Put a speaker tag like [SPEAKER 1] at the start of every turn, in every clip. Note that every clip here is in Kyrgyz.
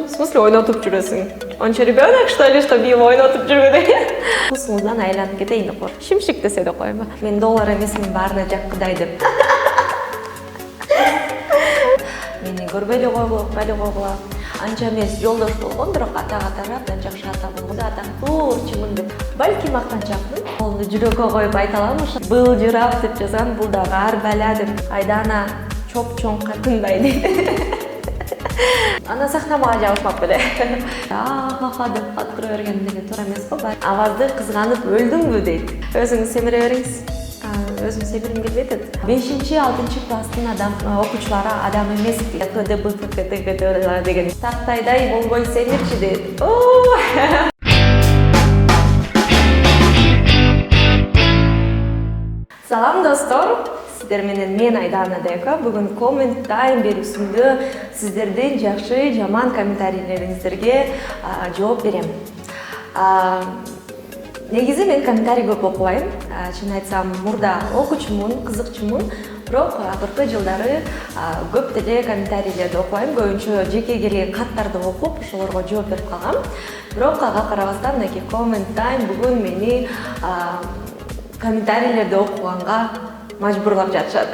[SPEAKER 1] В смысле ойнотуп жүрөсүң? Ончо ребенок, что ли, чтобы его ойнотуп жүрбөдү? Кусуңуздан айланып кетейин деп коюп. Шимшик десе деп коюм. Мен доллар эмесмин, баарына жаккыдай деп. Мени көрбөй эле койгула. Анча эмес жолдош болгон, бирок ата катарап, мен жакшы ата болгон, атактуурчумун деп. Балки мактанчакмын. Колду жүрөккө коюп айта аламын, бул жырап деп жазган, бул дагы ар бала деп. Айдана чоп чоң катындай дейт. Ана сахнамага жабышмак беле. Ха деп каткыра берген деген туура эмес го. Авазды кызганып өлдүңбү дейт. Өзүңүз семире бериңиз. Өзүм семирим келбейт. 5-6 класстын окуучулары адам эмес КДБ деген тактайдай болбой семирчи дейт. Салам достор. Сиздер менен мен Айдана Дека. Бүгүн коммент тайм берүүсүндө сиздердин жакшы, жаман комментарийлериңиздерге жооп берем. Негизи мен комментарий көп окубайм. Чын айтсам, мурда окуучумун, кызыкчумун, бирок акыркы жылдары көп деле комментарийлерди окубайм. Көбүнчө жеке келген каттарды окуп, ошолорго жооп берип калгам. Бирок ага карабастан, мынакей коммент тайм бүгүн мени комментарийлерди окуганга мажбурлап жатышат.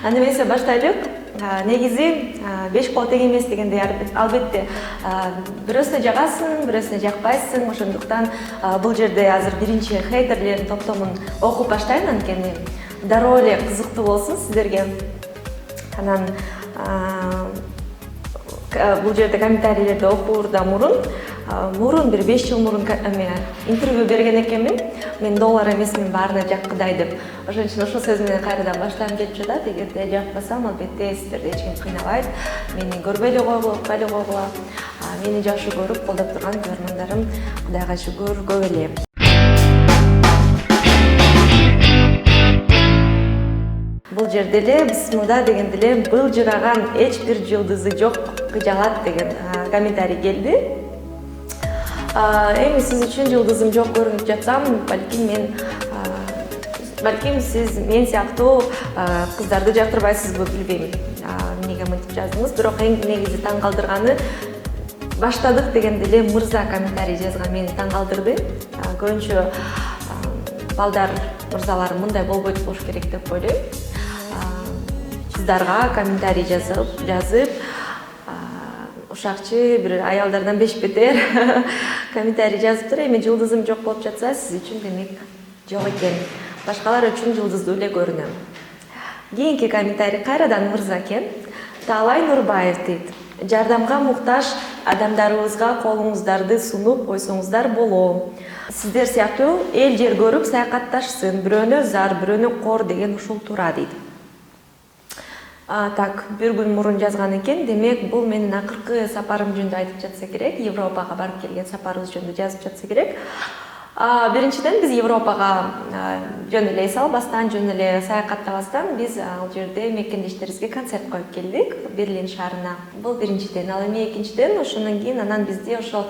[SPEAKER 1] Анда эмесе баштайлык. Негизи 5 кол тең эмес дегендей албетте бирөөсүнө жагасың, бирөөсүнө жакпайсың. Ошондуктан бул жерде азыр биринчи хейтерлердин топтомун окуп баштайм, анткени дароо эле кызыктуу болсун сиздерге. Анан бул жерде комментарийлерди окуурдан мурун бир 5 жыл мурун интервью берген экенмин. Мен доллар эмесмин, баарына жаккыдай деп. Ошон үчүн ошол сөз менен кайрадан баштагым келип жатат. Эгерде жакпасам, албетте сиздерди эч ким кыйнабайт. Мени көрбөй эле койгула. Мени жакшы көрүп колдоп турган көрөрмандарым, Кудайга шүгүр, көп эле. Бул жерде эле бисмилда дегенде эле былжыраган эч бир жылдызы жок кыжалат деген комментарий келди. Эми сиз үчүн жылдызым жок көрүнүп жатсам, балким сиз мен сыяктуу кыздарды жактырбайсызбы, билбейм. Эмнеге мынтип жаздыңыз, бирок эң негизи таң калтырганы баштадык дегенде эле мырза комментарий жазган мени таң калтырды. Көбүнчө балдар, мырзалар мындай болбойт болуш керек деп ойлойм. Кыздарга комментарий жазып ушакчы бир аялдардан 5 бетер комментарий жазыптыр. Эми жылдызым жок болуп жатса, сиз үчүн демек жок экен. Башкалар үчүн жылдыздуу эле көрүнөм. Кийинки комментарий кайрадан мырза экен. Таалай Нурбаев дейт. Жардамга муктаж адамдарыбызга колуңуздарды сунуп койсоңуздар болом. Сиздер сыяктуу эл жер көрүп саякатташсын, бирөөнө зар, бирөөнө кор деген ушул туура дейт. Так, бир күн мурун жазган экен. Демек, бул менин акыркы сапарым жөнүндө айтып жатса керек, Европага барып келген сапарыбыз жөнүндө жазып жатса керек. Биринчиден биз Европага жөн эле эс албастан, жөн эле саякаттабастан биз ал жерде мекендештерибизге концерт коюп келдик, Берлин шаарына. Бул биринчиден. Ал эми экинчиден, ошондон кийин анан бизди ошол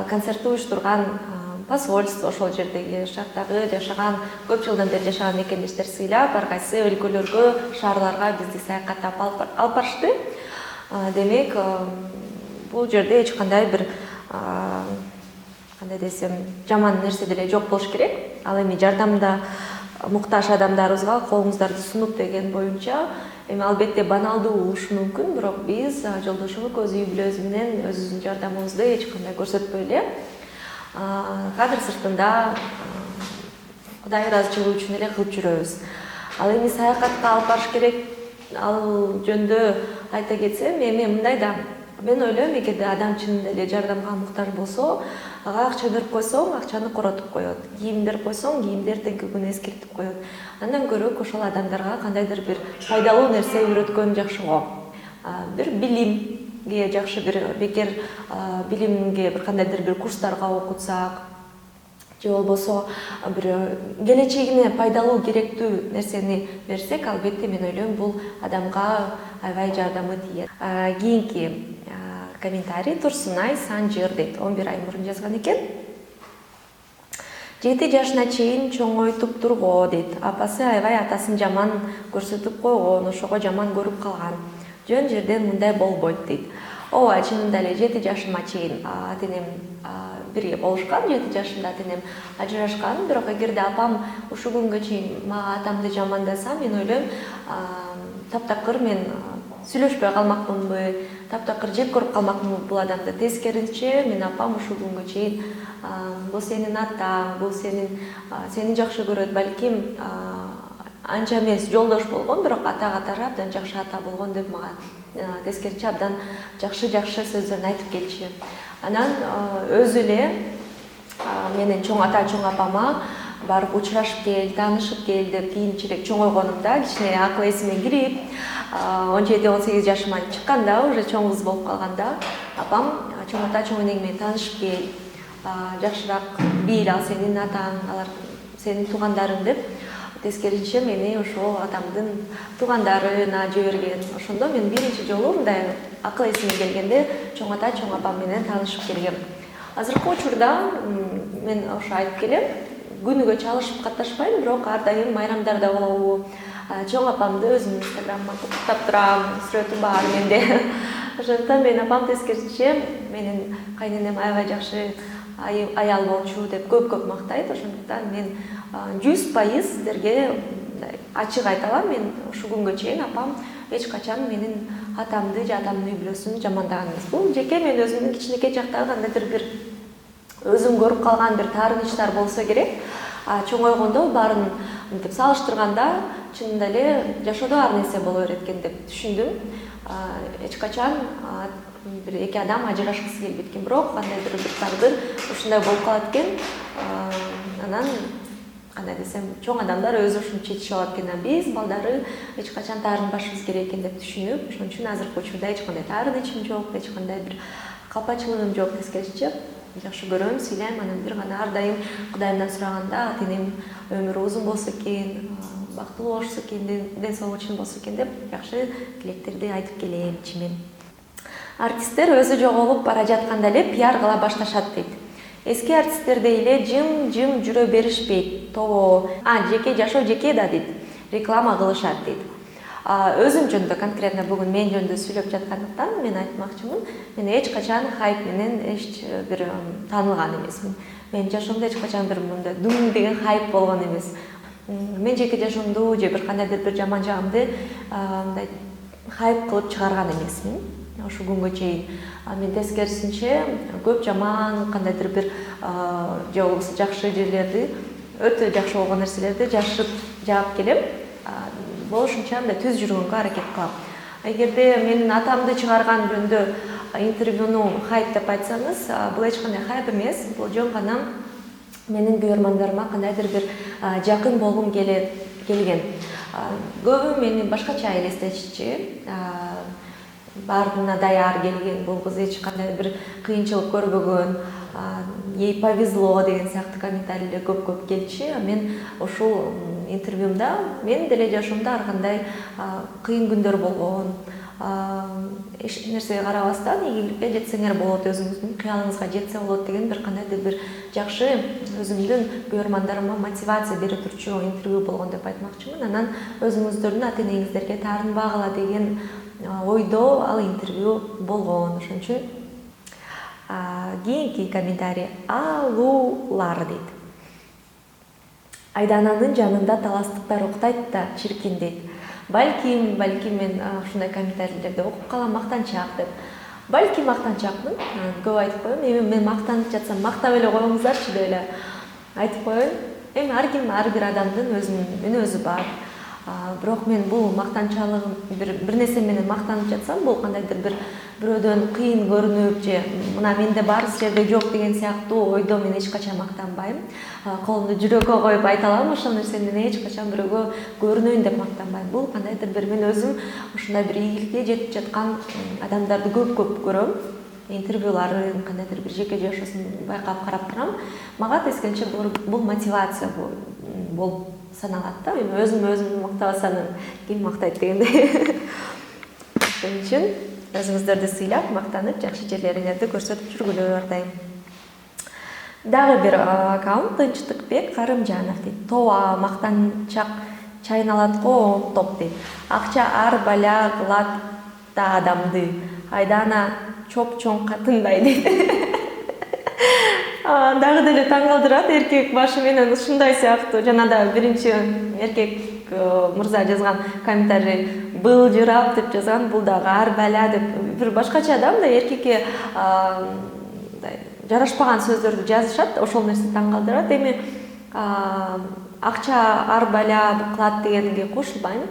[SPEAKER 1] концертти уюштурган посольство, ошол жердеги шаардагы жашаган, көп жылдан бери жашаган мекендештер сыйлап, ар кайсы өлкөлөргө, шаарларга бизди саякаттап алып барышты. Демек, бул жерде эч кандай бир кандай десем, жаман нерсе деле жок болуш керек. Ал эми жардамда муктаж адамдарыбызга колуңуздарды сунуп деген боюнча, эми албетте баналдуу болушу мүмкүн, бирок биз жолдошубуз өз үй бүлөбүз менен өзүбүздүн жардамыбызды эч кандай көрсөтпөй эле кадр сыртында Кудай ыраазычылыгы үчүн эле кылып жүрөбүз. Ал эми саякатка алып барыш керек, ал жөндө айта кетсем, эми мындай да, мен ойлойм, эгерде адам чынында эле жардамга муктаж болсо, ага акча берип койсоң, акчаны коротуп коет. Кийим берип койсоң, кийимди эртеңки күнү эскертип коет. Андан көрө ошол адамдарга кандайдыр бир пайдалуу нерсе үйрөткөн жакшы го. Бир билимге жакшы бир бекер билимге бир кандайдыр бир курстарга окутсак, же болбосо бир келечегине пайдалуу керектүү нерсени берсек, албетте мен ойлойм, бул адамга аябай жардамы тиет. Кийинки комментарий Турсунай Санжир дейт, 11 ай мурун жазган экен. 7 жашына чейин чоңойтуп турго дейт. Апасы аябай атасын жаман көрсөтүп койгон, ошого жаман көрүп калган. Жөн жерден мындай болбойт дейт. ооба, чынында эле 7 жашыма чейин ата-энем бирге болушкан. 7 жашымда ата-энем ажырашкан. Бирок эгерде апам ушул күнгө чейин мага атамды жамандаса, мен ойлойм, таптакыр мен сүйлөшпөй калмакмынбы, таптакыр жек көрүп калмакмынбы бул адамды. Тескерисинче, мен апам ушул күнгө чейин бул сенин атаң, бул сени жакшы көрөт, балким анча эмес жолдош болгон, бирок атага тарап абдан жакшы ата болгон деп мага тескерисинче абдан жакшы сөздөрүн айтып келчү. Анан өзү эле менин чоң ата, чоң апама барып учурашып кел, таанышып кел деп кийинчерээк чоңойгонумда, кичине акыл эсиме кирип, 17-18 жашыма чыкканда, уже чоң кыз болуп калганда, апам чоң ата, чоң энең менен таанышып кел, жакшыраак бил, ал сенин атаң, алар сенин туугандарың деп тескерисинче мени ошол атамдын туугандарына жиберген. Ошондо мен биринчи жолу мындай акыл эсиме келгенде чоң ата, чоң апам менен таанышып келгем. Азыркы учурда мен ошо айтып келем, күнүгө чалышып катнашпайм, бирок ар дайым майрамдарда болобу, чоң апамды өзүмдүн инстаграмыма куттуктап турам, сүрөтү бар менде. Ошондуктан менин апам тескерисинче менин кайненем аябай жакшы аял болчу деп көп мактайт. Ошондуктан мен 100% сиздерге ачык айта алам, мен ушул күнгө чейин апам эч качан менин атамды же атамдын үй бүлөсүн жамандаган эмес. Бул жеке мен өзүмдүн кичинекей жактагы кандайдыр бир өзүм көрүп калган бир таарынычтар болсо керек. Чоңойгондо баарын мынтип салыштырганда чынында эле жашоодо ар нерсе боло берет экен деп түшүндүм. Эч качан бир эки адам ажырашкысы келбейт экен, бирок кандайдыр бир тагдыр ушундай болуп калат экен. Анан кандай десем, чоң адамдар өзү ушуну чечишип алат экен, биз балдары эч качан таарынбашыбыз керек экен деп түшүнүп, ошон үчүн азыркы учурда эч кандай таарынычым жок, эч кандай бир калпачылыгым жок. Тескерисинче жакшы көрөм, сыйлайм. Анан бир гана ар дайым Кудайымдан сураганда, ата-энем өмүрү узун болсо экен, бактылуу болушсу экен, ден соолугу чын болсо экен деп жакшы тилектерди айтып келем ичимен. Артисттер өзү жоголуп бара жатканда эле пиар кыла башташат дейт. Эски артисттердей эле жым жүрө беришпейт. Тобо, жеке жашоо жеке да дейт. Реклама кылышат дейт. Өзүм жөнүндө, конкретно бүгүн мен жөнүндө сүйлөп жаткандыктан мен айтмакчымын. Мен эч качан хайп менен эч бир таанылган эмесмин. Мен жашоомдо эч качан бир мындай дуң деген хайп болгон эмес. Мен жеке жашоомду же бир кандайдыр бир жаман жагымды мындай хайп кылып чыгарган эмесмин. Ошол күнгө чейин мен тескерисинче көп жаман кандайдыр бир же болбосо жакшы жерлерди, өтө жакшы болгон нерселерди жашырып жаап келем. Болушунча мындай түз жүргөнгө аракет кылам. Эгерде менин атамды чыгарган жөнүндө интервьюну хайп деп айтсаңыз, бул эч кандай хайп эмес. Бул жөн гана менин көрөрмандарыма кандайдыр бир жакын болгум келген. Көбү мени башкача элестетишчи. Баарына даяр келген, бул кыз эч кандай бир кыйынчылык көрбөгөн, ей повезло деген сыяктуу комментарийлер көп келчи. Мен ушул интервьюмда мен деле жашоомдо ар кандай кыйын күндөр болгон, эч нерсеге карабастан ийгиликке жетсеңер болот, өзүңүздүн кыялыңызга жетсе болот деген бир кандайдыр бир жакшы өзүмдүн көрөрмандарыма мотивация бере турчу интервью болгон деп айтмакчымын. Анан өзүңүздөрдүн ата-энеңиздерге таарынбагыла деген ойдо ал интервью болгон. Ошон үчүн кийинки комментарий алуулар дейт. Айдананын жанында таластыктар уктайт да чиркин дейт. Балким мен ушундай комментарийлерди окуп калам, мактанчак деп. Балким мактанчакмын, көп айтып коем. Эми мен мактанып жатсам мактап эле коюңуздарчы деп эле айтып коеюн. Эми ар бир адамдын өзүнүн мүнөзү бар. Бирок мен бул мактанчалыгым бир нерсе менен мактанып жатсам, бул кандайдыр бир бирөөдөн кыйын көрүнүп же мына менде бар силерде жок деген сыяктуу ойдо мен эч качан мактанбайм. Колумду жүрөккө коюп айта алам, ошол нерсе менен эч качан бирөөгө көрүнөйүн деп мактанбайм. Бул кандайдыр бир мен өзүм ушундай бир ийгиликке жетип жаткан адамдарды көп көрөм. Интервьюларын, кандайдыр бир жеке жашоосун байкап карап турам. Мага тескерисинче бул мотивация болуп саналат да. Эми өзүм мактабасам ким мактайт дегендей. Ошон үчүн өзүңүздөрдү сыйлап, мактанып, жакшы жерлериңерди көрсөтүп жүргүлө ар дайым. Дагы бир аккаунт Тынчтыкбек Карымжанов дейт. Тооба мактанчак чайналат го топ дейт. Акча ар бала кылат да адамды. Айдана чоң катындай дейт. Дагы деле таң калтырат, эркек башы менен ушундай сыяктуу. Жана да биринчи эркек мырза жазган комментарий былжырап деп жазган, бул дагы ар бала деп бир башкача да мындай эркекке жарашпаган сөздөрдү жазышат, ошол нерсе таң калтырат. Эми акча ар бала кылат дегенге кошулбайм.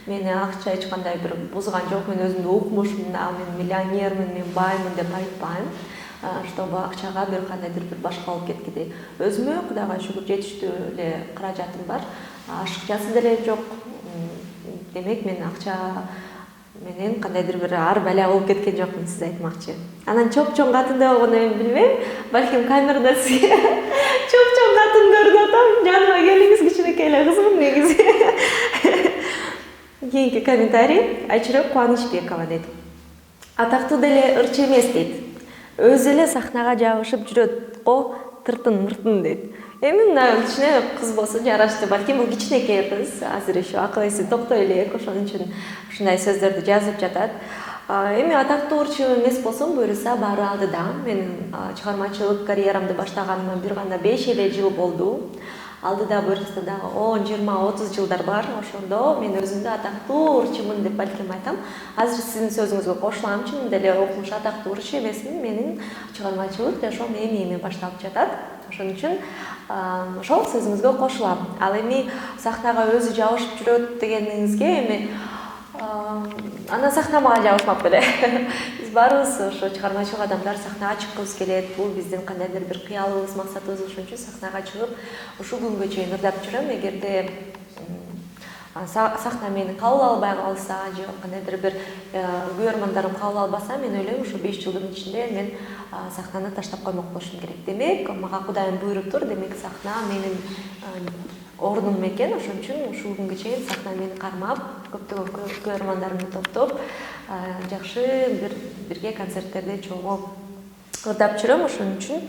[SPEAKER 1] Мени акча эч кандай бир бузган жок. Мен өзүмдү укмушмун да, мен миллионермин, мен баймын деп айтпайм. Чтобы акчага бир кандайдыр бир башка болуп кеткидей. Өзүмө Кудайга шүгүр жетиштүү эле каражатым бар. Ашыкчасы деле жок. Демек мен акча менен кандайдыр бир ар бала болуп кеткен жокмун, сиз айтмакчы. Анан чоң катында болгону мен билбейм. Балким камерада сизге чоң катын көрүп атам. Жаныма келиңиз, кичинекей эле кызмын негизи. Кийинки комментарий Айчырек Кубанычбекова дейт. Атактуу деле ырчы эмес дейт. Өзү эле сахнага жабышып жүрөт го, тыртын-мыртын дейт. Эми мына кичине кыз болсо жарашты. Балким бул кичинекей кыз, азыр еще акыл эси токтой элек, ошон үчүн ушундай сөздөрдү жазып жатат. Эми атактуу ырчы эмес болсом, буюрса баары алдыда. Менин чыгармачылык карьерамды баштаганыма бир гана 5 эле жыл болду. Алдыда буюрса дагы 10, 20, 30 жылдар бар. Ошондо мен өзүмдү атактуу ырчымын деп балким айтам. Азыр сиздин сөзүңүзгө кошулам, чын деле окумуш атактуу ырчы эмесмин. Менин чыгармачылык жашоом эми башталып жатат. Ошон үчүн ошол сөзүңүзгө кошулам. Ал эми сахнага өзү жабышып жүрөт дегениңизге эми анан сахна мага жабышмап беле. Биз баарыбыз ошо чыгармачылык адамдар сахнага чыккыбыз келет. Бул биздин кандайдыр бир кыялыбыз, максатыбыз. Ошон үчүн сахнага чыгып, ушул күнгө чейин ырдап жүрөм. Эгерде сахна мени кабыл албай калса, же кандайдыр бир көрөрмандарым кабыл албаса, мен ойлойм, ушу 5 жылдын ичинде мен сахнаны таштап коймок болушум керек. Демек, мага Кудайым буйруптур. Демек, сахна менин ордум экен. Ошон үчүн ушул күнгө чейин сахна мени кармап, көптөгөн көрөрмандарымды топтоп, жакшы бирге концерттерде чогуу ырдап жүрөм. Ошон үчүн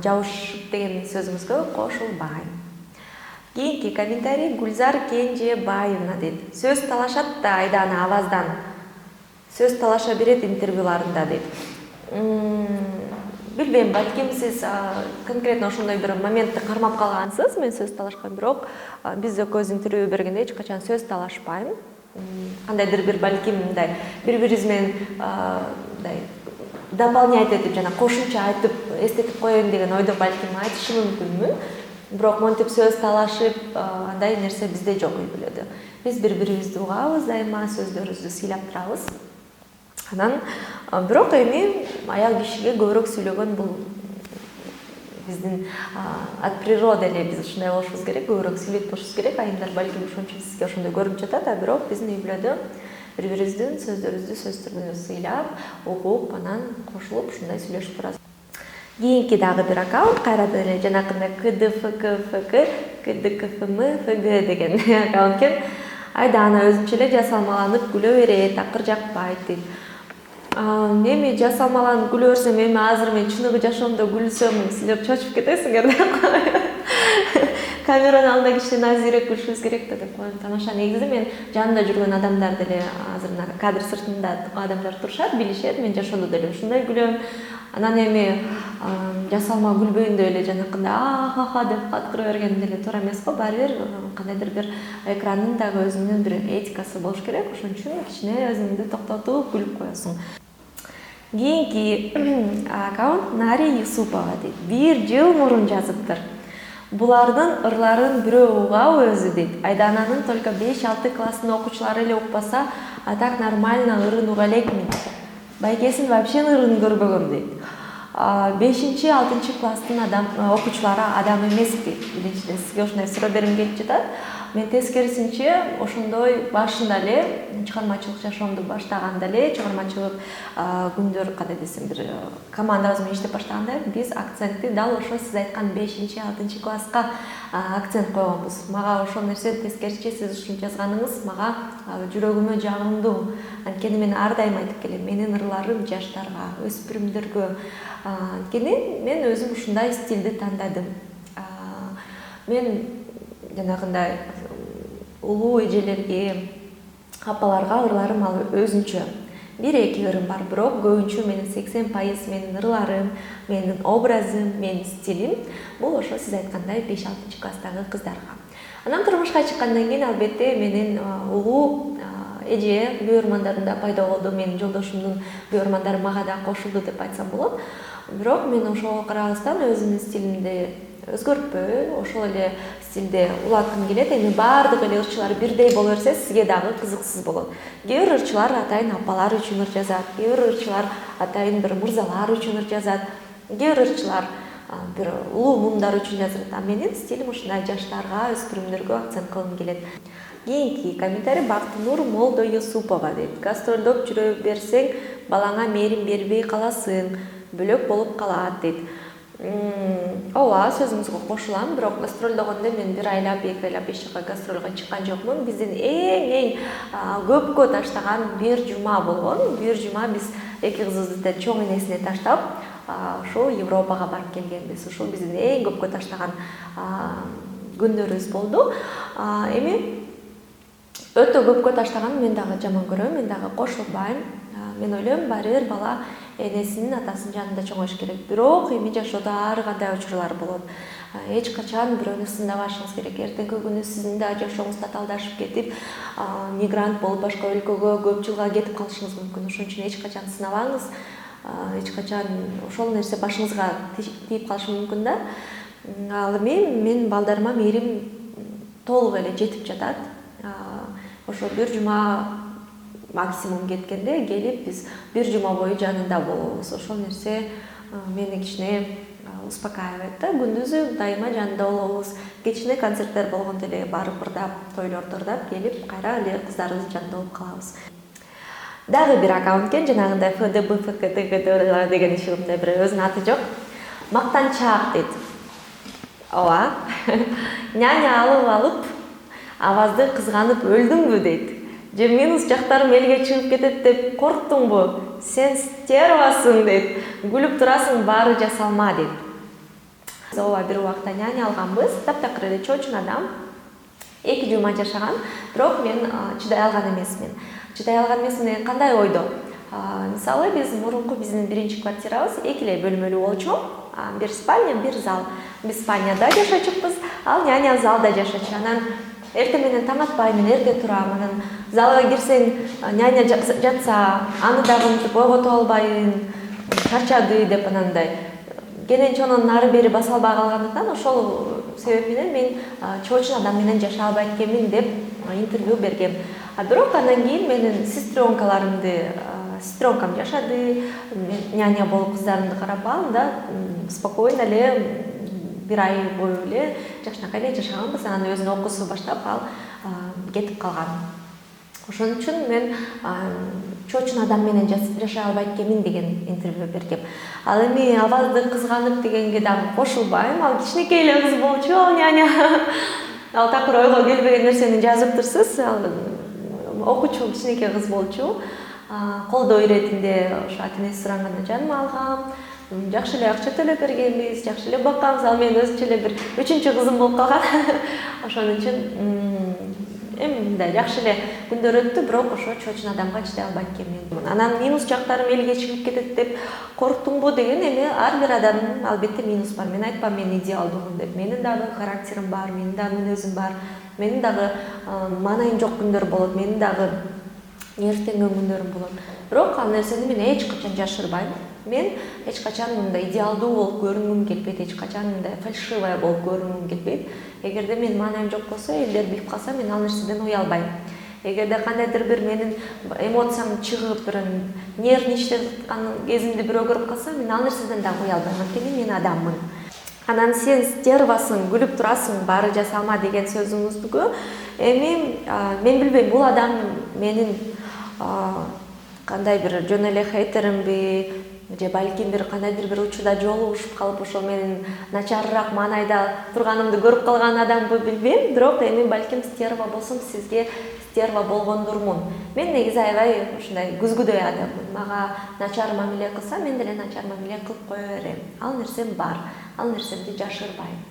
[SPEAKER 1] жабышып деген сөзүңүзгө кошулбайм. Кийинки комментарий Гүлзар Кенжебаевна дейт. Сөз талашат да Айдана аваздан. Сөз талаша берет интервьюларында дейт. Билбейм, балким сиз конкретно ошондой бир моментти кармап калгансыз. Мен сөз талашкан, бирок биз экөөбүз интервью бергенде эч качан сөз талашпайм. Кандайдыр бир балким мындай бири-бирибиз менен мындай дополнять этип жана кошумча айтып, эстетип коеюн деген ойдо балким айтышым мүмкүнмүн. Бирок монтип сөз талашып, андай нерсе бизде жок үй-бүлөдө. Биз бири-бирибизди угабыз, дайыма сөздөрүбүздү сыйлап турабыз. Анан бирок эми аял кишиге көбүрөөк сүйлөгөн бул биздин от природы эле, биз ушундай болушубуз керек, көбүрөөк сүйлөйт болушубуз керек. Айымдар балким ошон үчүн сизге ошондой көрүнүп жатат, бирок биздин үй-бүлөдө бири-бирибиздин сөздөрүбүздү сөз түрүндө сыйлап, угуп, анан кошулуп ушундай сүйлөшүп турабыз. Кийинки дагы бир аккаунт, кайрадан эле жанакындай KDFKFG деген аккаунт экен. Айдана өзүнчө эле жасалмаланып күлө берет, такыр жакпайт дейт. Эми жасалмаланып күлө берсем, эми азыр мен чыныгы жашоомдо күлсөм, силер чочуп кетесиңер да. Камеранын алдында кичине назирээк күлүшүбүз керек да деп коем. Тамаша, негизи мен жанымда жүргөн адамдар деле азыр мына кадр сыртында адамдар турушат, билишет, мен жашоодо деле ушундай күлөм. Анан эми жасалма күлбөйүн деп эле жанакындай ха-ха деп каткыра берген деле туура эмес го. Баары бир кандайдыр бир экрандын дагы өзүнүн бир этикасы болуш керек. Ошон үчүн кичине өзүңдү токтотуп күлүп коесуң. Кийинки аккаунт Нари Юсупова дейт. 1 жыл мурун жазыптыр. Булардын ырларын бирөө угабы өзү дейт. Айдананын только 5-6 класстын окуучулары эле укпаса, а так нормально ырын уга элекмин. Байкесин вообще ырын көрбөгөм дейт. 5-6 класстын окуучулары адам эмес дейт. Биринчиден сизге ушундай суроо бергим келип жатат. Мен тескерисинче ошондой башында эле чыгармачылык жашоомду баштаганда эле, чыгармачылык күндөр кандай десем бир командабыз менен иштеп баштаганда биз акцентти дал ошо сиз айткан 5-6 класска акцент койгонбуз. Мага ошол нерсе тескерисинче сиз ушуну жазганыңыз мага жүрөгүмө жагымдуу. Анткени мен ар дайым айтып келем, менин ырларым жаштарга, өспүрүмдөргө. Анткени мен өзүм ушундай стилди тандадым. Мен жанагындай улуу эжелерге, апаларга ырларым ал өзүнчө. 1-2 ырым бар, бирок көбүнчө менин 80% менин ырларым, менин образым, менин стилим бул ошо сиз айткандай 5-6 класстагы кыздарга. Анан турмушка чыккандан кийин албетте менин улуу эже бүйөрмандарым да пайда болду, менин жолдошумдун бүйөрмандары мага да кошулду деп айтсам болот. Бирок мен ошого карабастан өзүмдүн стилимди өзгөртпөй, ошол эле стилде улаткым келет. Эми баардык эле ырчылар бирдей боло берсе, сизге дагы кызыксыз болот. Кээ бир ырчылар атайын апалар үчүн ыр жазат, кээ бир ырчылар атайын бир мырзалар үчүн ыр жазат, кээ бир ырчылар бир улуу муундар үчүн жазат. А менин стилим ушундай жаштарга, өспүрүмдөргө акцент кылгым келет. Кийинки комментарий Бактынур Молдо Юсупова дейт. Гастролдоп жүрө берсең, балаңа мээрим бербей каласың, бөлөк болуп калат дейт. Ооба, сөзүңүзгө кошулам, бирок гастролдогондо мен 1 айлап, 2 айлап эч жака гастролго чыккан жокмун. Биздин эң көпкө таштаган бир жума болгон. Бир жума биз 2 кызыбызды чоң энесине таштап, ошол Европага барып келгенбиз. Ушул биздин эң көпкө таштаган күндөрүбүз болду. Эми өтө көпкө таштаган мен дагы жаман көрөм, мен дагы кошулбайм. Мен ойлойм, баары бир бала энесинин атасынын жанында чоңоюш керек. Бирок эми жашоодо ар кандай учурлар болот. Эч качан бирөөнү сындабашыңыз керек. Эртеңки күнү сиздин да жашооңуз татаалдашып кетип, мигрант болуп башка өлкөгө көп жылга кетип калышыңыз мүмкүн. Ошон үчүн эч качан сынабаңыз. Эч качан ошол нерсе башыңызга тийип калышы мүмкүн да. Ал эми мен балдарыма мээрим толук эле жетип жатат. Ошо бир жума максимум кеткенде келип биз бир жума бою жанында болобуз. Ошол нерсе мени кичине успокаивает да. Күндүзү дайыма жанында болобуз. Кечине концерттер болгондо эле барып ырдап, тойлордо ырдап келип, кайра эле кыздарыбыз жанында болуп калабыз. Дагы бир аккаунт экен, жанагындай ФДБ деген ишигимде бир өзүнүн аты жок. Мактанчаак дейт. Ооба. Няня алып, авазды кызганып өлдүңбү дейт. Же минус жактарым элге чыгып кетет деп корктуңбу? Сен стервасың дейт. Күлүп турасың, баары жасалма дейт. Ооба, бир убакта няня алганбыз. Таптакыр эле чочун адам. 2 жума жашаган, бирок мен чыдай алган эмесмин. Чыдай алган эмесмин кандай ойдо? Мисалы биз мурунку биздин 1-чи квартирабыз 2 эле бөлмөлүү болчу. Бир спальня, бир зал. Биз спальняда жашачукпуз, ал няня залда жашачу. Анан эртең менен таң атпайм, мен эрте турам. Анан залга кирсең, няня жатса, аны дагы мынтип ойгото албайм, чарчады деп анандай. Кенен-чонон нары бери баса албай калгандыктан ошол себеп менен мен чочун адам менен жашай албайт экенмин деп интервью бергем. Бирок андан кийин менин сестренкам жашады, няня болуп кыздарымды карап анда спокойно эле 1 ай бою эле жакшынакай эле жашаганбыз. Анан өзүнүн окуусу баштап ал кетип калган. Ошон үчүн мен чочун адам менен жашай албайт экенмин деген интервью бергем. Ал эми авазды кызганып дегенге дагы кошулбайм. Ал кичинекей эле кыз болчу, ал няня. Ал такыр ойго келбеген нерсени жазыптырсыз. Ал окуучу кичинекей кыз болчу. Колдоо иретинде ошо ата-энеси сураганда жаныма алгам. Жакшы эле акча төлөп бергенбиз, жакшы эле бакканбыз. Ал менин өзүнчө эле бир 3-чү кызым болуп калган. Ошон үчүн эми мындай жакшы эле күндөр өттү, бирок ошо чочун адамга чыдай албайт экенмин. Анан минус жактарым элге чыгып кетет деп корктуңбу деген, эми ар бир адамдын албетте минус бар. Мен айтпам мен идеалдуумун деп. Менин дагы характерим бар, менин дагы мүнөзүм бар. Менин дагы маанайым жок күндөр болот, менин дагы эртеңген күндөрүм болот. Бирок ал нерсени мен эч качан жашырбайм. Мен эч качан мындай идеалдуу болуп көрүнгүм келбейт, эч качан мындай фальшивая болуп көрүнгүм келбейт. Эгерде мен маанайым жок болсо, элдер билип калса, мен ал нерседен уялбайм. Эгерде кандайдыр бир менин эмоциям чыгып, бир нервничтеп аткан кезимди бирөө көрүп калса, мен ал нерседен дагы уялбайм. Анткени мен адаммын. Анан сен стервасың, күлүп турасың, баары жасалма деген сөзүңүздүгү эми мен билбейм, бул адам менин кандай бир жөн эле хейтеримби, же балким бир кандайдыр бир учурда жолугушуп калып ошол менин начарыраак маанайда турганымды көрүп калган адамбы билбейм. Бирок эми балким стерва болсом, сизге стерва болгондурмун. Мен негизи аябай ушундай күзгүдөй адаммын. Мага начар мамиле кылса, мен деле начар мамиле кылып кое берем. Ал нерсем бар, ал нерсемди жашырбайм.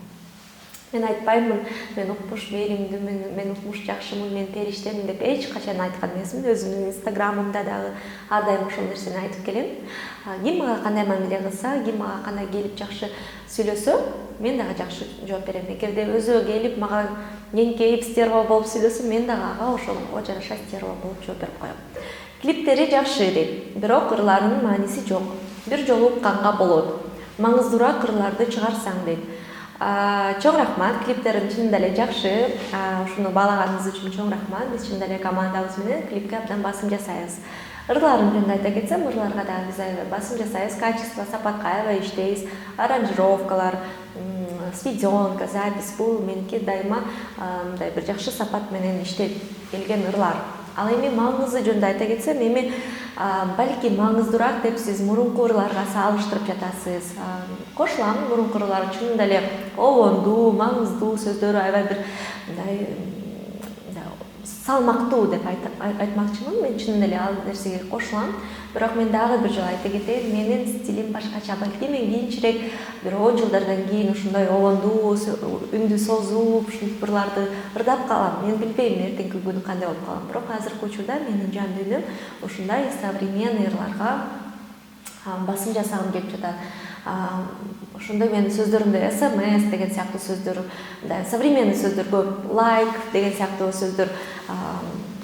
[SPEAKER 1] Мен айтпаймын, мен укмуш мээримдүү, мен укмуш жакшымын, мен периштемин деп эч качан айткан эмесмин. Өзүмдүн инстаграмымда дагы ар дайым ошол нерсени айтып келем. Ким мага кандай мамиле кылса, ким мага кандай келип жакшы сүйлөсө, мен дагы жакшы жооп берем. Эгерде өзү келип мага эңкейип стерва болуп сүйлөсө, мен дагы ага ошого жараша стерва болуп жооп берип коем. Клиптери жакшы дейт, бирок ырларынын мааниси жок. Бир жолу укканга болот. Маңыздуураак ырларды чыгарсаң дейт. Чоң рахмат, клиптерин чынында эле жакшы. Ушуну баалаганыңыз үчүн чоң рахмат. Биз чынында эле командабыз менен клипке абдан басым жасайбыз. Ырларын жөнүндө айта кетсем, ырларга дагы биз аябай басым жасайбыз, качество, сапатка аябай иштейбиз. Аранжировкалар, сведенка, запись бул меники дайыма мындай бир жакшы сапат менен иштеп келген ырлар. Ал эми маңызы жөнүндө айта кетсем, эми балки маңыздуураак деп сиз мурунку ырларга салыштырып жатасыз. Кошулам, мурунку ырлар чынында эле обондуу, маңыздуу сөздөрү аябай бир мындай салмактуу деп айтмакчымын. Мен чынында эле ал нерсеге кошулам. Бирок мен дагы бир жолу айта кетейин, менин стилим башкача. Балки мен кийинчерээк бир 10 жылдардан кийин ушундай обондуу, үндү созууп, ушинтип ырларды ырдап калам. Мен билбейм эртеңки күнү кандай болуп калам. Бирок азыркы учурда менин жан дүйнөм ушундай современный ырларга басым жасагым келип жатат. Ошондой менин сөздөрүмдө SMS деген сыяктуу сөздөр, современный сөздөр көп, лайк деген сыяктуу сөздөр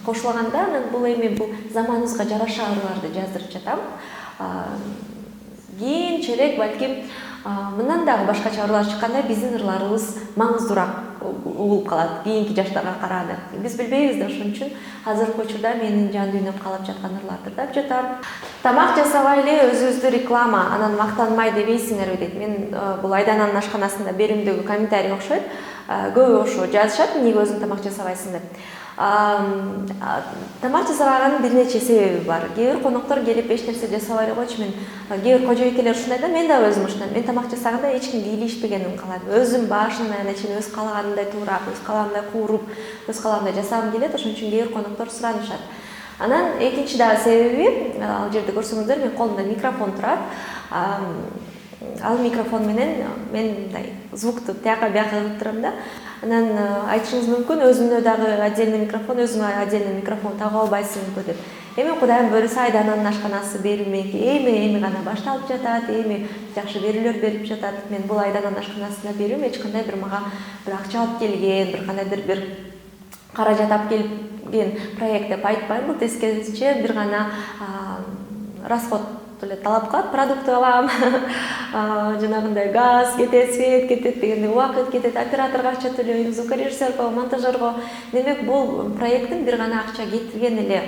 [SPEAKER 1] кошулганда, мен бул эми бул заманыбызга жараша ырларды жаздырып жатам. Кийинчерээк балким мындан дагы башкача ырлар чыкканда биздин ырларыбыз маңыздуураак угулуп калат кийинки жаштарга караганда. Биз билбейбиз да, ошон үчүн азыркы учурда менин жан дүйнөм каалап жаткан ырларды ырдап жатам. Тамак жасабай эле өзүбүздү реклама, анан мактанмай дебейсиңерби дейт. Мен бул Айдананын ашканасында берүүмдөгү комментарий окшойт. Көбү ошо жазышат, эмнеге өзүң тамак жасабайсың деп. Тамак жасабаганын бир нече себеби бар. Кээ бир коноктор келип эч нерсе жасабай эле койчу, мен кээ бир кожойкелер ушундай да, мен да өзүм ушундай. Мен тамак жасаганда эч кимге илишпегеним калат. Өзүм башынан аягына чейин өз каалаганымдай туурап, өз каалаганымдай кууруп, өз каалагымдай жасагым келет. Ошон үчүн кээ бир коноктор суранышат. Анан экинчи дагы себеби, ал жерде көрсөңүздөр, менин колумда микрофон турат. Ал микрофон менен мен мындай звукту тияка бияка кылып турам да. Анан айтышыңыз мүмкүн, өзүңө дагы отдельный микрофон, өзүңө отдельный микрофон тагып албайсыңбы деп. Эми Кудайым буйруса Айдананын ашканасы берүү менен эми гана башталып жатат, эми жакшы берүүлөр берип жатат. Мен бул Айдананын ашканасына берүүм эч кандай бир мага бир акча алып келген, бир кандайдыр бир каражат алып келген проект деп айтпайм. Бул тескерисинче бир гана расход талап кылат, продукт алам, жанагындай газ кетет, свет кетет дегенде убакыт кетет, операторго акча төлөйм, звукорежиссерго, монтажерго. Демек бул проекттин бир гана акча кетирген эле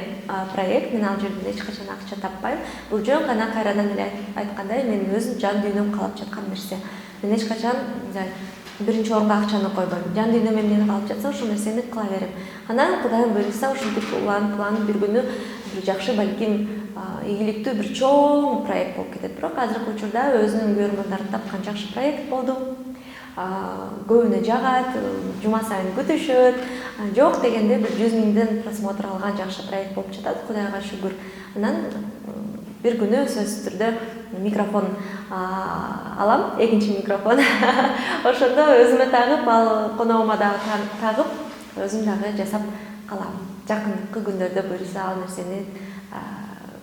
[SPEAKER 1] проект. Мен ал жерден эч качан акча таппайм. Бул жөн гана кайрадан эле айткандай, менин өзүм жан дүйнөм каалап жаткан нерсе. Мен эч качан биринчи орунга акчаны койбойм. Жан дүйнөм эмнени каалап жатса, ошол нерсени кыла берем. Анан Кудайым буйруса ушинтип уланып бир күнү бир жакшы, балким ийгиликтүү бир чоң проект болуп кетет. Бирок азыркы учурда өзүнүн көрөрмандарын тапкан жакшы проект болду. Көбүнө жагат, жума сайын күтүшөт. Жок дегенде бир 100 000 просмотр алган жакшы проект болуп жатат. Кудайга шүгүр. Анан бир күнү сөзсүз түрдө микрофон алам, экинчи микрофон. Ошондо өзүмө тагып, ал коногума дагы тагып, өзүм дагы жасап калам. Жакынкы күндөрдө буйруса ал нерсени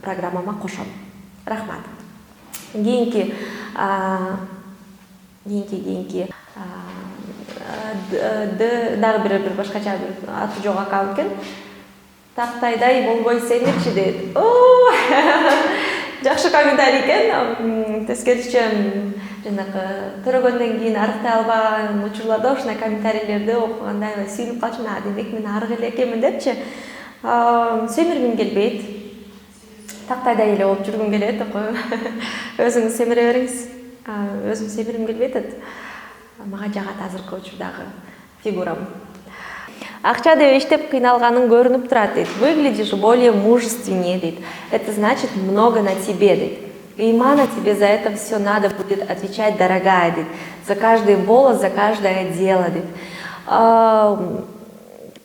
[SPEAKER 1] программама кошом. Рахмат. Кийинки дагы бир башкача бир аты жок аккаунт экен. Тактайдай болбой семирчи дейт. Жакшы комментарий экен. Тескерисинче жанагы төрөгөндөн кийин арыктай албаган учурларда ушундай комментарийлерди окуганда аябай сүйүнүп калчумун. Демек мен арык эле экенмин депчи. Семиргим келбейт. Тактайдай эле болуп жүргүм келет. Өзүңүз семире бериңиз. Өзүм семиргим келбейт. Мага жагат азыркы учурдагы фигурам. Акча деп иштеп кыйналганың көрүнүп турат дейт. Выглядишь более мужественнее дейт. Это значит много на тебе дейт. Има на тебе за это все надо будет отвечать, дорогая дейт. За каждый волос, за каждое дело дейт.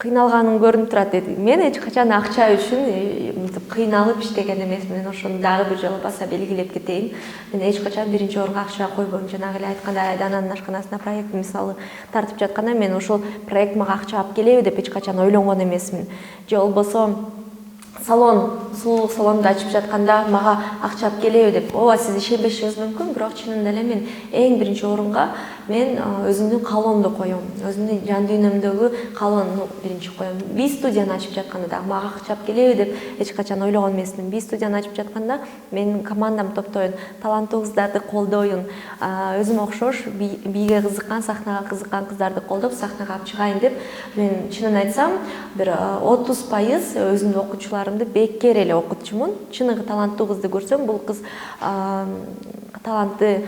[SPEAKER 1] кыйналганың көрүнүп турат деди. Мен эч качан акча үчүн мынтип кыйналып иштеген эмесмин. Ошону дагы бир жолу баса белгилеп кетейин. Мен эч качан биринчи орунга акча койбойм. Жанагы эле айткандай Айдананын ашканасына проект мисалы тартып жатканда мен ошол проект мага акча алып келеби деп эч качан ойлонгон эмесмин. Же болбосо сулуулук салонду ачып жатканда мага акча алып келеби деп. Ооба, сиз ишенбешиңиз мүмкүн, бирок чынында эле мен эң биринчи орунга мен өзүмдүн каалоомду коем. Өзүмдүн жан дүйнөмдөгү каалоону биринчи коем. Би студияны ачып жатканда дагы мага акча алып келеби деп эч качан ойлогон эмесмин. Би студияны ачып жатканда менин командам топтоюн, таланттуу кыздарды колдоюн, өзүмө окшош бийге кызыккан, сахнага кызыккан кыздарды колдоп, сахнага алып чыгайын деп мен чынын айтсам бир 30% өзүмдүн окуучуларымды бекер эле окутчумун. Чыныгы таланттуу кызды көрсөм, бул кыз талантты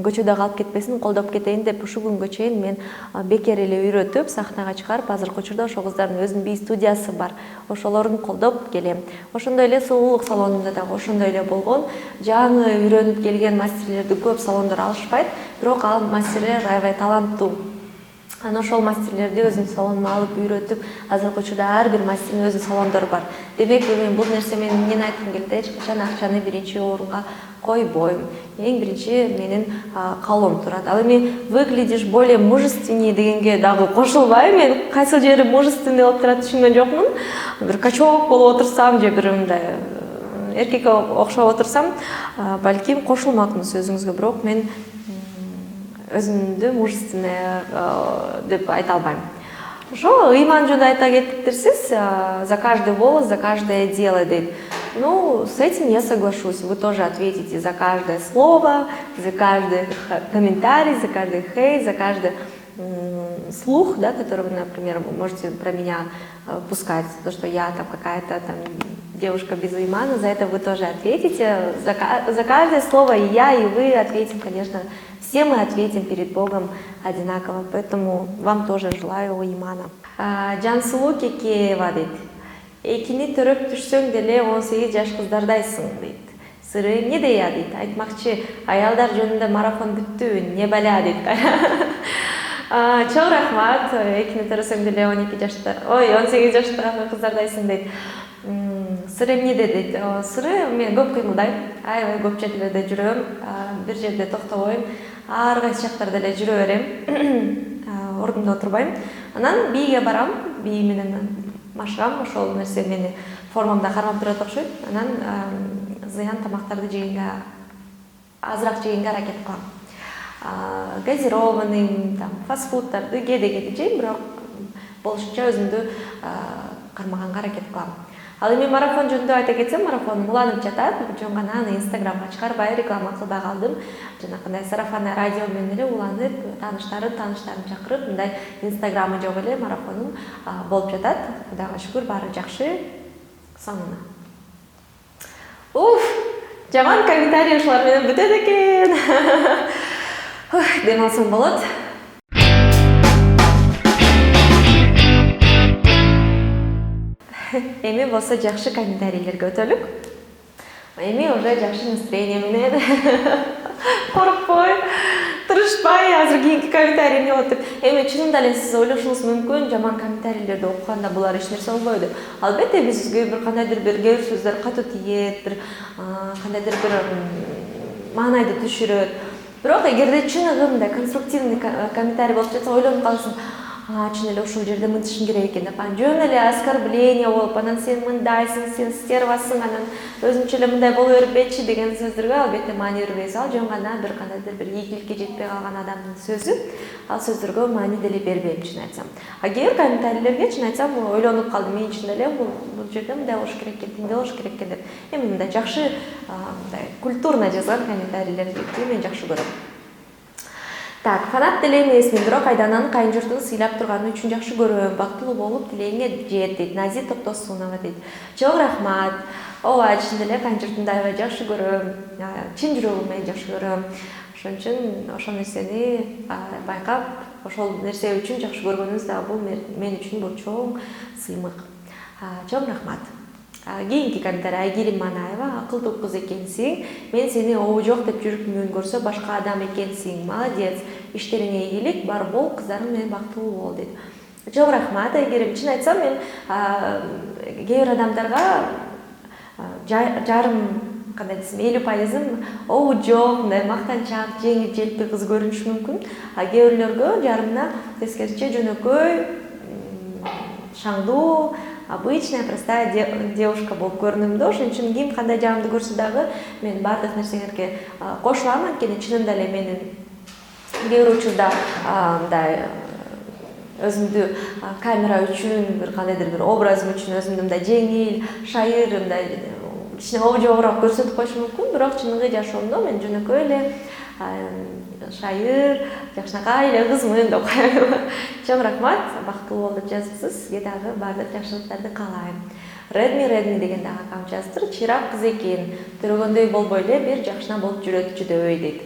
[SPEAKER 1] көчөдө калып кетпесин, колдоп кетейин деп ушул күнгө чейин мен бекер эле үйрөтүп, сахнага чыгарып, азыркы учурда ошол кыздардын өзүнүн би студиясы бар. Ошолорун колдоп келем. Ошондой эле сулуулук салонунда дагы ошондой эле болгон. Жаңы үйрөнүп келген мастерлерди көп салондор алышпайт, бирок ал мастерлер аябай таланттуу. Анан ошол мастерлерди өзүнүн салонума алып үйрөтүп, азыркы учурда ар бир мастердин өзүнүн салондору бар. Демек, мен бул нерсе менен эмнени айткым келет? Эч качан акчаны биринчи орунга койбойм. Эң биринчи менин каалоом турат. Ал эми выглядишь более мужественнее дегенге дагы кошулбайм. Мен кайсы жери мужественный болуп турат түшүнгөн жокмун. Бир качок болуп отурсам же бир мындай эркекке окшоп отурсам, балким кошулмакмын сөзүңүзгө, бирок мен өзүмдү мужественный деп айта албайм. Ошо ыйман жөнүндө айта кетиптирсиз, за каждый волос, за каждое дело дейт. Ну, с этим я соглашусь. Вы тоже ответите за каждое слово, за каждый комментарий, за каждый хейт, за каждый слух, да, который вы, например, можете про меня пускать, то, что я там какая-то там девушка без имана, за это вы тоже ответите. За каждое слово и я, и вы ответим, конечно. Все мы ответим перед Богом одинаково, поэтому вам тоже желаю имана. Жансулуу Кекеева дейт. Экини төрөп түшсөң деле 18 жаш кыздардайсың дейт. Сыры эмнеде я дейт. Айтмакчы, аялдар жөнүндө марафон бүттү, не баля дейт. Чоң рахмат. Экини төрөсөң деле 18 жаштагы кыздардайсың дейт. Сыры эмнеде дейт. Сыры мен көп кыймылдайм, аябай көп жерлерде жүрөм, бир жерде токтобойм, ар кайсы жактарда эле жүрө берем, ордумда отурбайм. Анан бийге барам, бий менен машыгам, ошол нерсе мени формамда кармап турат окшойт. Анан зыян тамактарды жегенге, азыраак жегенге аракет кылам. Газированный, фастфудтарды кээде жейм, бирок болушунча өзүмдү кармаганга аракет кылам. Ал эми марафон жөнүндө айта кетсем, марафонум уланып жатат. Жөн гана аны Инстаграмга чыгарбай, реклама кылбай калдым. Жанакындай сарафанный радио менен эле уланып, тааныштарын чакырып, мындай Инстаграмы жок эле марафонум болуп жатат. Кудайга шүгүр, баары жакшы. Сонуна. Жаман комментарий ушулар менен бүтөт экен. Дем алсам болот. Эми болсо жакшы комментарийлерге өтөлүк. Эми уже жакшы настроение менен коркпой, тырышпай азыр кийинки комментарий эмне болот деп. Эми чынында эле сиз ойлошуңуз мүмкүн, жаман комментарийлерди окуганда булар эч нерсе болбойт деп. Албетте бизге бир кандайдыр бир кээ бир сөздөр катуу тиет, бир кандайдыр бир маанайды түшүрөт. Бирок эгерде чыныгы конструктивный комментарий болуп жатса, ойлонуп каласың. Чын эле ушул жерде мынтышым керек экен деп. Жөн эле оскорбление болуп, анан сен мындайсың, сен стервасың, анан өзүнчө эле мындай боло бербечи деген сөздөргө албетте маани бербейбиз. Ал жөн гана бир кандайдыр бир ийгиликке жетпей калган адамдын сөзү. Ал сөздөргө маани деле бербейм, чын айтсам. Кээ бир комментарийлерге чын айтсам ойлонуп калдым. Мен чын эле бул жерде мындай болуш керек экен, тиндей болуш керек экен деп. Эми мындай жакшы, мындай культурно жазган комментарийлерди мен жакшы көрөм. Так, фанат деле эмесмин, бирок Айдананын кайын журтун сыйлап турганы үчүн жакшы көрөм. Бактылуу болуп, тилегиңе жет дейт. Нази Токтосунова дейт. Чоң рахмат. Ооба, чын эле кайын журтумду аябай жакшы көрөм. Чын жүрөгүм менен жакшы көрөм. Ошон үчүн ошол нерсени байкап, ошол нерсе үчүн жакшы көргөнүңүз дагы бул мен үчүн бул чоң сыймык. Чоң рахмат. Кийинки комментарий: Айгерим Манаева, акылдуу кыз экенсиң. Мен сени обу жок деп жүрүп көрсө башка адам экенсиң. Молодец. Иштериңе ийгилик, бар бол, кыздарың менен бактылуу бол дейт. Чоң рахмат. Эгер чын айтсам, мен кээ бир адамдарга жарым кандай десем 50%ым жок, мындай мактанчак, жеңил желпи кыз көрүнүшү мүмкүн. А кээ бирлөргө жарымына тескерисинче жөнөкөй, шаңдуу, обычная простая девушка болуп көрүнөм да. Ошон үчүн ким кандай жагымды көрсө дагы мен баардык нерсеңерге кошулам. Анткени чынында эле менин кээ бир учурда мындай өзүмдү камера үчүн, бир кандайдыр бир образым үчүн өзүмдү мындай жеңил, шайыр, мындай кичине обжоогураак көрсөтүп коюшум мүмкүн. Бирок чыныгы жашоомдо мен жөнөкөй эле шайыр, жакшынакай эле кызмын деп коем. Чоң рахмат, бактылуу бол деп жазыпсыз. Сизге дагы баардык жакшылыктарды каалайм. Redmi деген дагы акам жазыптыр. Чирак кыз экен, төрөгөндөй болбой эле бир жакшына болуп жүрөт жүдөбөй дейт.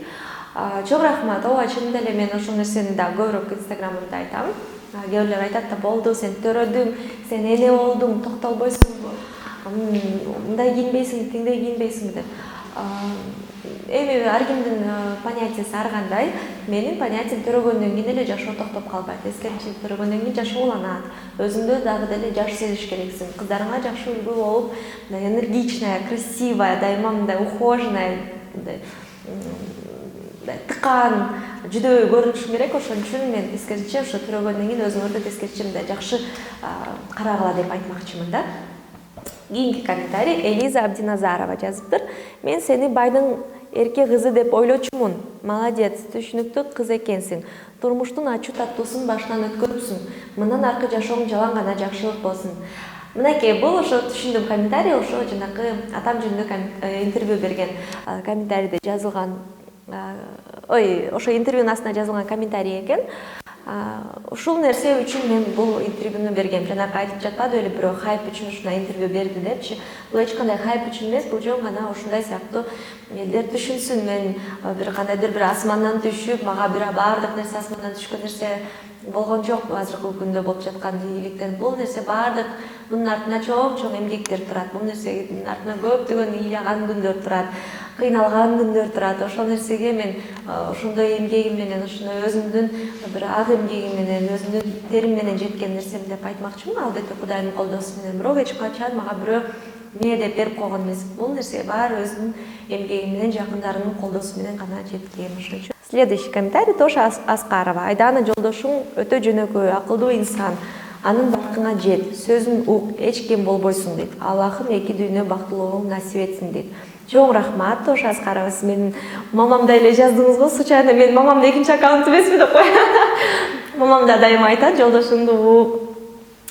[SPEAKER 1] Чоң рахмат. Ооба, чынында эле мен ошол нерсени да көбүрөөк инстаграмымда айтам. Кээ бирлер айтат да, болду, сен төрөдүң, сен эне болдуң, токтолбойсуңбу? Мындай кийинбейсиңби, тиңдей кийинбейсиңби деп. Эми ар кимдин понятиясы ар кандай. Менин понятиям төрөгөндөн кийин эле жашоо токтоп калбайт. Тескерисинче төрөгөндөн кийин жашоо уланат. Өзүңдө дагы деле жаш сезиш керексиң. Кыздарыңа жакшы үлгү болуп, мындай энергичная, красивая, дайыма мындай ухоженная, мындай тыкан, жүдөбөй көрүнүшүң керек. Ошон үчүн мен тескерисинче ошо төрөгөндөн кийин өзүңөрдү тескерисинче мындай жакшы карагыла деп айтмакчымын да. Кийинки комментарий Элиза Абдиназарова жазыптыр. Мен сени байдын эрке кызы деп ойлочумун. Молодец, түшүнүктүү кыз экенсиң. Турмуштун ачуу таттуусун башынан өткөрүпсүң. Мындан аркы жашооң жалаң гана жакшылык болсун. Мынакей, бул ошо түшүндүм комментарий, ошо жанагы атам жөнүндө интервью берген комментарийде жазылган, ошо интервьюнун астына жазылган комментарий экен. Ушул нерсе үчүн мен бул интервьюну бергем. Жанагы айтып жатпады эле бирөө хайп үчүн ушундай интервью берди депчи. Бул эч кандай хайп үчүн эмес, бул жөн гана ушундай сыяктуу элдер түшүнсүн. Мен бир кандайдыр бир асмандан түшүп, мага баардык нерсе асмандан түшкөн нерсе болгон жок. Азыркы күндө болуп жаткан ийгиликтер, бул нерсе баардык мунун артында чоң эмгектер турат. Бул нерсенин артында көптөгөн ыйлаган күндөр турат, кыйналган күндөр турат. Ошол нерсеге мен ошондой эмгегим менен, ошондой өзүмдүн бир ак эмгегим менен, өзүмдүн терим менен жеткен нерсем деп айтмакчымын. Албетте Кудайдын колдоосу менен, бирок эч качан мага бирөө эмне деп берип койгон эмес. Бул нерсе баары өзүмдүн эмгегим менен, жакындарымдын колдоосу менен гана жеткен. Ошон үчүн следующий комментарий Тоша Аскарова. Айдана жолдошуң өтө жөнөкөй, акылдуу инсан. Анын бакытыңа жет, сөзүн ук, эч кем болбойсуң дейт. Аллахым эки дүйнө бактылуулугун насип этсин дейт. Чоң рахмат, Тоша Аскарова, сиз менин мамамдай эле жаздыңыз го. Случайно менин мамамдын экинчи аккаунту эмесми деп коем. Мамам да дайыма айтат, жолдошуңду ук,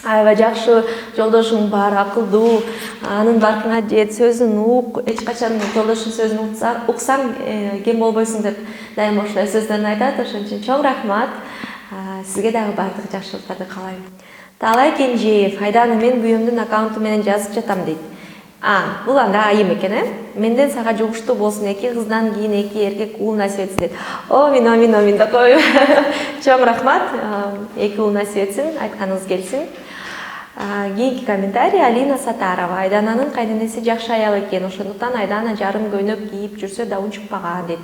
[SPEAKER 1] аябай жакшы жолдошуң бар, акылдуу, анын баркыңа жет, сөзүн ук, эч качан жолдошуңдун сөзүн уксаң кем болбойсуң деп дайыма ушундай сөздөрүн айтат. Ошон үчүн чоң рахмат. Сизге дагы баардык жакшылыктарды каалайм. Таалай Кенжеев, Айдана, мен күйөөмдүн аккаунту менен жазып жатам дейт. Бул анда айым экен, менден сага жугуштуу болсун, эки кыздан кийин эки эркек уул насип этсин дейт. Амин деп коем. Чоң рахмат, эки уул насип этсин, айтканыңыз келсин. Кийинки комментарий Алина Сатарова. Айдананын кайненеси жакшы аял экен, ошондуктан Айдана жарым көйнөк кийип жүрсө да унчукпаган дейт.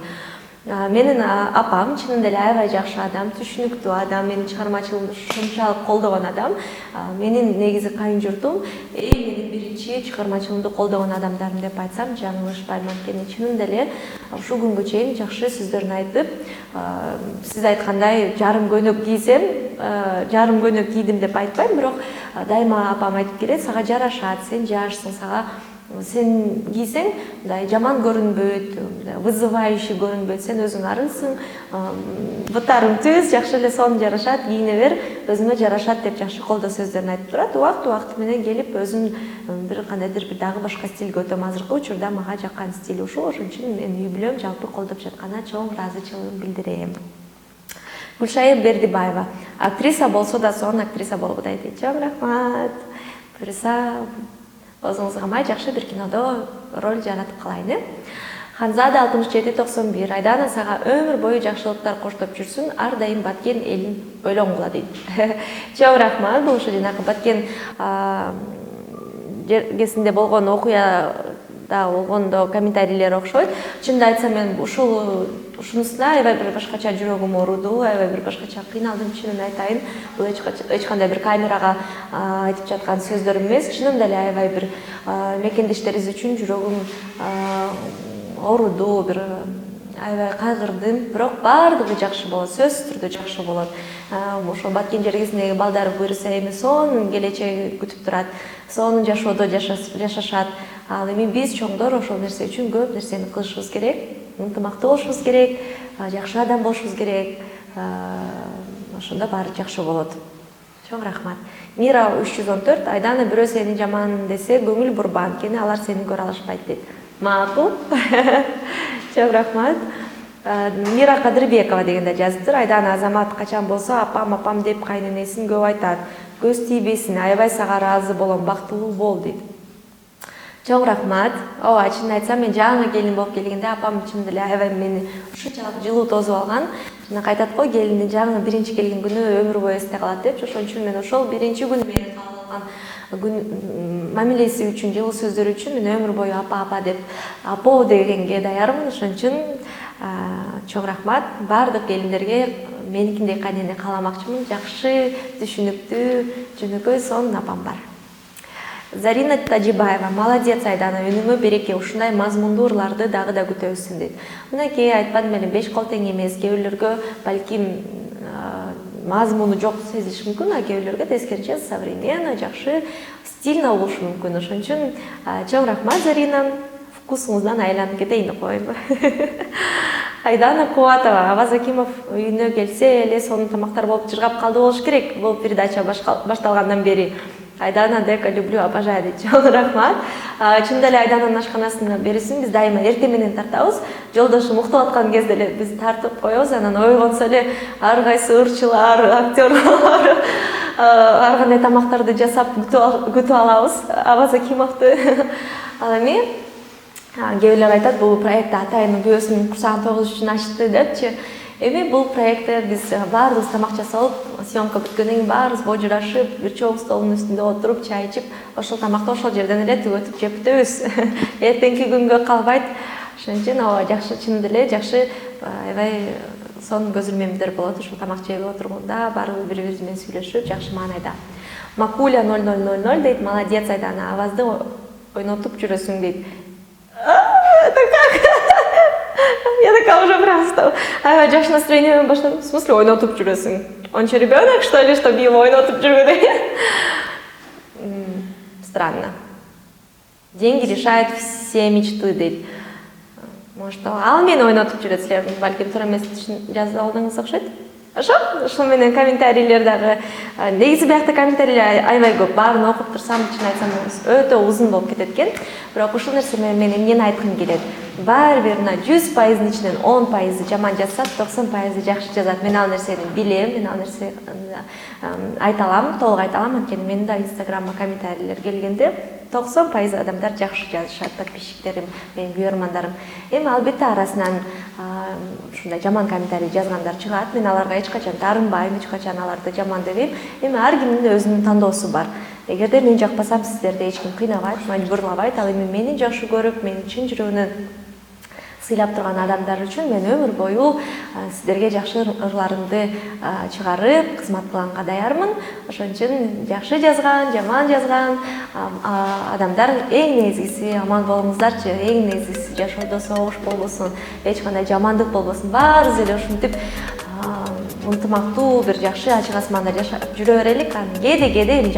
[SPEAKER 1] Менин апам чынында эле аябай жакшы адам, түшүнүктүү адам, менин чыгармачылыгымды ушунчалык колдогон адам. Менин негизи кайын журтум менин биринчи чыгармачылыгымды колдогон адамдарым деп айтсам жаңылышпайм. Анткени чынында эле ушул күнгө чейин жакшы сөздөрүн айтып, сиз айткандай жарым көйнөк кийсем, жарым көйнөк кийдим деп айтпайм, бирок дайыма апам айтып келет, сага жарашат, сен жашсың, сага сен кийсең мындай жаман көрүнбөйт, вызывающий көрүнбөйт, сен өзүң арысың, бутарың түз, жакшы эле сонун жарашат, кийине бер, өзүңө жарашат деп жакшы колдоо сөздөрүн айтып турат. Убакыт менен келип өзүм бир кандайдыр бир дагы башка стилге өтөм. Азыркы учурда мага жаккан стиль ушул, ошон үчүн мен үй бүлөм жалпы колдоп жатканына чоң ыраазычылыгымды билдирем. Гүлшайыр Бердибаева, актриса болсо да сонун актриса болобу дейт. Чоң рахмат. Буюрса өзүңүзгө май жакшы бир кинодо роль жаратып калайын. Ханзада 6791. Айдана, сага өмүр бою жакшылыктар коштоп жүрсүн, ар дайым Баткен элин ойлонгула дейт. Чоң рахмат. Бул ушу жанагы Баткен жергесинде болгон окуя да болгондо комментарийлер окшойт. Чынымды айтсам мен ушунусуна аябай бир башкача жүрөгүм ооруду, аябай бир башкача кыйналдым, чынын айтайын. Бул эч кандай бир камерага айтып жаткан сөздөр эмес. Чынында эле аябай бир мекендештерибиз үчүн жүрөгүм ооруду, бир аябай кайгырдым. Бирок баардыгы жакшы болот, сөзсүз түрдө жакшы болот. Ошол Баткен жергесиндеги балдар буюрса эми сонун келечеги күтүп турат, сонун жашоодо жашашат. Ал эми биз чоңдор ошол нерсе үчүн көп нерсени кылышыбыз керек, ынтымактуу болушубуз керек, жакшы адам болушубуз керек. Ошондо баары жакшы болот. Чоң рахмат. Мира 314, Айдана бирөө сени жаман десе көңүл бурбан, анткени алар сени көрө алышпайт дейт. Макул. Чоң рахмат. Мира Кадырбекова дегенде жазыптыр. Айдана Азамат качан болсо апам деп кайненесин көп айтат. Көз тийбесин, аябай сага ыраазы болом, бактылуу бол дейт. Чоң рахмат. Ооба, чынын айтсам, мен жаңы келин болуп келгенде апам чын эле аябай мени ушунчалык жылуу тосуп алган. Жана айтат го, келиндин жаңы биринчи келген күнү өмүр бою эсте калат деп. Ошон үчүн мен ошол биринчи күнү менен кабыл алган мамилеси үчүн, жылуу сөздөр үчүн мен өмүр бою апа деп апоо дегенге даярмын. Ошон үчүн чоң рахмат. Бардык келиндерге меникиндей кайнене кааламакчымын. Жакшы, түшүнүктүү, жөнөкөй сонун апам бар. Зарина Тажибаева, молодец Айдана, өнүңө береке, ушундай мазмундуу ырларды дагы да күтөбүзсүн дейт. Мынакей айтпадым эле, 5 кол тең эмес, кээ бирлөргө балким мазмуну жок сезилиши мүмкүн, а кээ бирлөргө тескерисинче современно, жакшы, стильно болушу мүмкүн. Ошон үчүн чоң рахмат Зарина, вкусуңуздан айланып кетейин деп коеюн. Айдана Кубатова, Аваз Акимов үйүнө келсе эле сонун тамактар болуп жыргап калды болуш керек. Бул передача башталгандан бери. Айдана дека люблю, обожаю дейт. Чоң рахмат. Чынында эле Айдананын ашканасына бересин биз дайыма эртең менен тартабыз. Жолдошум уктап аткан кезде эле биз тартып коебуз, анан ойгонсо эле ар кайсы ырчылар, актерлор ар кандай тамактарды жасап күтүп алабыз. Аваз Акимовду. Ал эми кээ бирлер айтат, бул проектти атайын күйөөсүнүн курсагын тогуз үчүн ачты депчи. Эми бул проектте биз баарыбыз тамак жасалып, съемка бүткөндөн кийин баарыбыз божурашып, бир чоң столдун үстүндө отуруп, чай ичип, ошол тамакты ошол жерден эле түгөтүп жеп бүтөбүз. Эртеңки күнгө калбайт. Ошон үчүн ооба жакшы, чынында эле жакшы, аябай сонун көзүрмемдер болот. Ушул тамак жеп отурганда баарыбыз бири-бирибиз менен сүйлөшүп, жакшы маанайда. Макуля 0000 дейт, молодец Айдана, авазды ойнотуп жүрөсүң дейт. Это как? Я такая уже просто. Жакшы настроениемен баштадым. В смысле, ойнотуп жүрөсүң? Он что, ребенок, что ли, чтобы его ойнотуп жүргүдө? Странно. Деньги решают все мечты, дейт. Может, ал мени ойнотуп жүрөсүлөр, балким туура эмес жазып алдыңыз окшойт. Ошол менен комментарийлер дагы. Негизи биякта комментарийлер аябай көп. Баарын окуп турсам, чын айтсам, өтө узун болуп кетет экен. Бирок ушул нерсе менен эмнени айткым келет? Баары бир 100%-ын ичинен 10% жаман жазса, 90% жакшы жазат. Мен ал нерсени билем, мен ал нерсени айта алам, толук айта алам, анткени менин да Инстаграмга комментарийлер келгенде 90% адамдар жакшы жазышат, подписчиктерим, менин көрөрмандарым. Эми албетте арасынан ушундай жаман комментарий жазгандар чыгат. Мен аларга эч качан таарынбайм, эч качан аларды жаман дебейм. Эми ар кимдин өзүнүн тандоосу бар. Эгерде мен жакпасам, сиздерди эч ким кыйнабайт, мажбурлабайт. Ал эми мени жакшы көрүп, менин чын жүрөгүнөн сыйлап турган адамдар үчүн мен өмүр бою сиздерге жакшы ырларымды чыгарып, кызмат кылганга даярмын. Ошон үчүн жакшы жазган, жаман жазган адамдар эң негизгиси аман болуңуздарчы, эң негизгиси жашоодо согуш болбосун, эч кандай жамандык болбосун. Баарыбыз эле ушинтип ынтымактуу бир жакшы ачык асманда жашап жүрө берелик. Кээде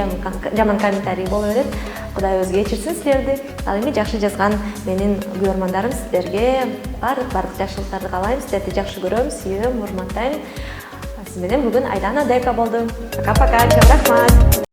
[SPEAKER 1] жаман комментарий боло берет. Кудай өзү кечирсин силерди. Ал эми жакшы жазган менин көрөрмандарым, сиздерге баардык жакшылыктарды каалайм. Сиздерди жакшы көрөм, сүйөм, урматтайм. Сиз менен бүгүн Айдана Дека болду. Пока-пока, чоң рахмат.